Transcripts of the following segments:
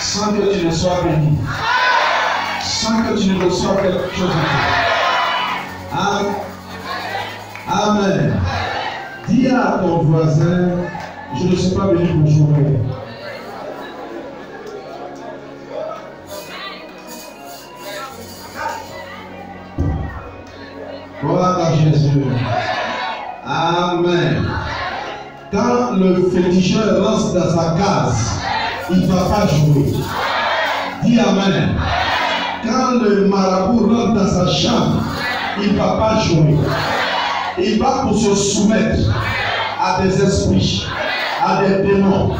sans que tu ne sois béni, sans que tu ne reçoives quelque chose de Dieu. Amen. Dis à ton voisin, je ne suis pas venu pour jouer. Gloire à Jésus. Amen. Quand le féticheur rentre dans sa case, il ne va pas jouer. Dis Amen. Quand le marabout rentre dans sa chambre, il ne va pas jouer. Il va pour se soumettre à des esprits, à des démons.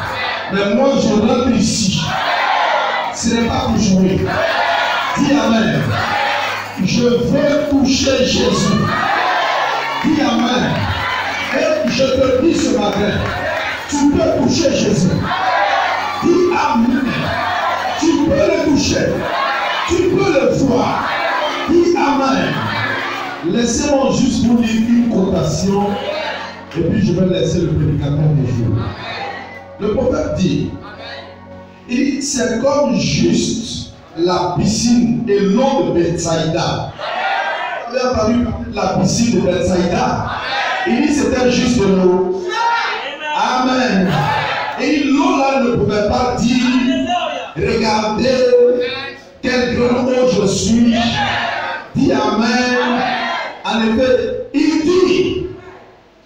Mais moi, je rentre ici. Ce n'est pas pour jouer. Dis Amen. Je veux toucher Jésus. Dis Amen. Et je te dis ce matin, tu peux toucher Jésus. Dis Amen. Tu peux le toucher. Tu peux le voir. Dis Amen. Laissez-moi juste vous lire une quotation et puis je vais laisser le prédicateur des jours. Le prophète dit, c'est comme juste la piscine et l'eau de Bethsaïda. Vous avez entendu la piscine de Bethsaïda? Il dit c'était juste de l'eau. Amen. Et l'eau là ne pouvait pas dire, regardez quel grand eau je suis. Dis Amen. En effet, il dit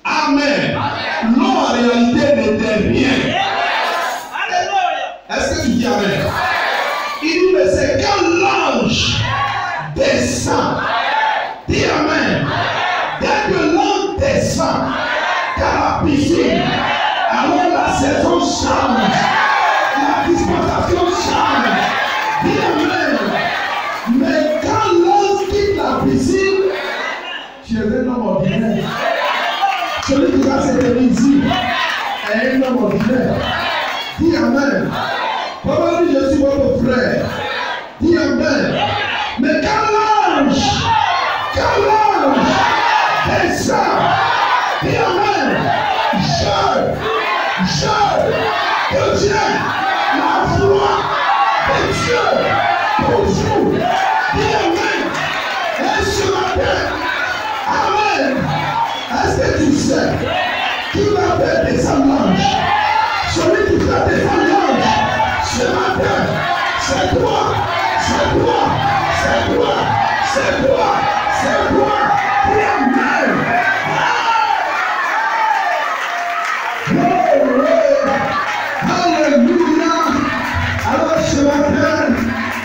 Amen. L'eau en réalité n'était rien. Est-ce que tu dis Amen? Il dit mais c'est quand l'ange descend. Dis Amen. Dès que l'ange descend dans la piscine, alors la saison change. La dispensation change. Dis Amen. Mais quand l'ange quitte la piscine, tu es un homme ordinaire. Celui qui va s'éterniser est un homme ordinaire. Dis Amen. Papa dit je suis votre frère. Dis Amen. Mais quand l'ange descend, dis Amen. Je deviens la foi de Dieu pour vous. Dis Amen. Et ce matin, Amen. Est-ce que tu sais qui va faire descendre l'ange? Celui qui fait descendre l'ange ce matin, c'est toi, c'est toi, c'est toi, c'est toi, c'est toi. Dis Amen. Alléluia. Alors ce matin,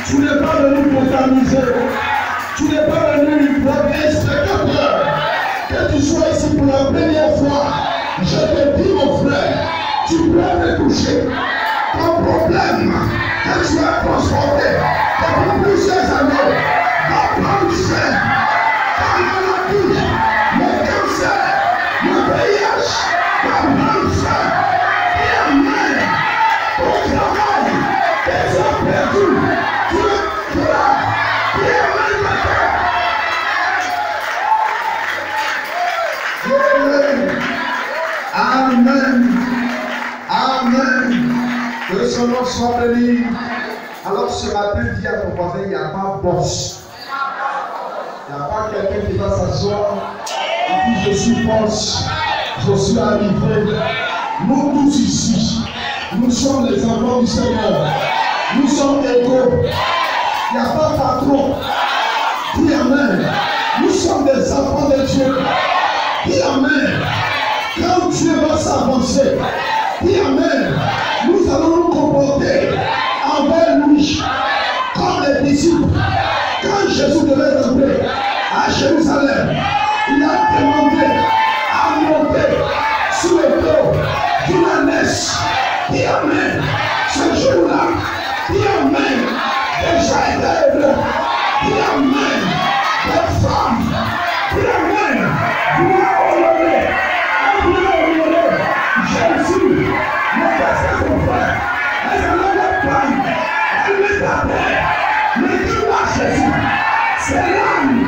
tu n'es pas venu pour t'amuser. Tu n'es pas venu pour être spectateur. Que tu sois ici pour la première fois, je te dis mon frère, tu peux me toucher. Ton problème que tu as transporté depuis plusieurs années va prendre fin. Ta maladie, le cancer, le VIH va prendre fin. Et Amen. Ton travail, tes heures perdues, tu le feras. Et Amen. Amen. Amen. Que son nom soit béni. Alors ce matin, dis à ton voisin, il n'y a pas boss. Il n'y a pas quelqu'un qui va s'asseoir et dit je suis boss, je suis arrivé. Nous tous ici, nous sommes les enfants du Seigneur. Nous sommes égaux. Il n'y a pas patron. Dis Amen. Nous sommes des enfants de Dieu. Dis Amen. Quand Dieu va s'avancer, dis Amen. Nous allons nous comporter envers lui comme les disciples. Quand Jésus devait entrer à Jérusalem, il a demandé à monter sous le dos d'une ânesse. Dis Amen. Ce jour-là, dis Amen. Déjà était heureux. Dis Amen. Les femmes, dis Amen. Vous honorez. Jésus, ne passe son frère. Elle ne lève pas. Elle met la terre. Mais qui marche Jésus? C'est l'âme.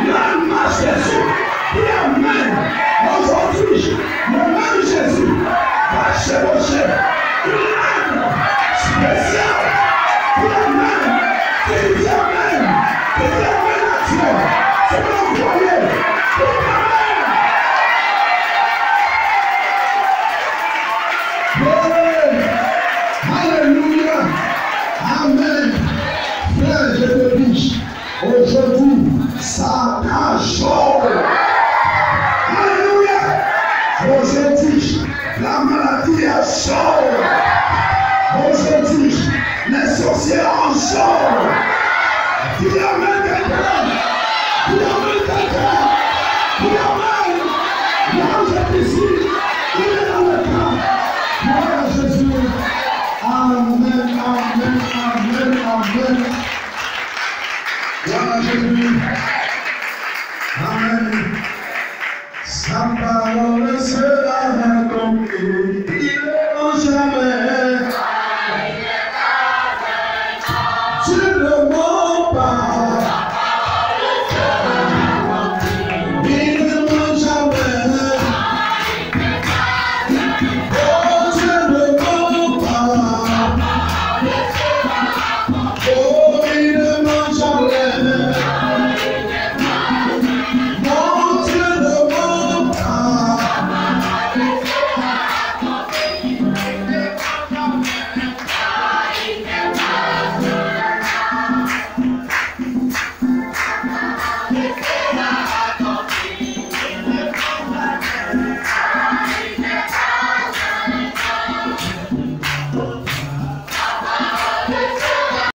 L'âme marche Jésus. Dis Amen. Aujourd'hui, le même Jésus va chevaucher une âme Amen. Frère, je te dis, aujourd'hui, ça a chaud.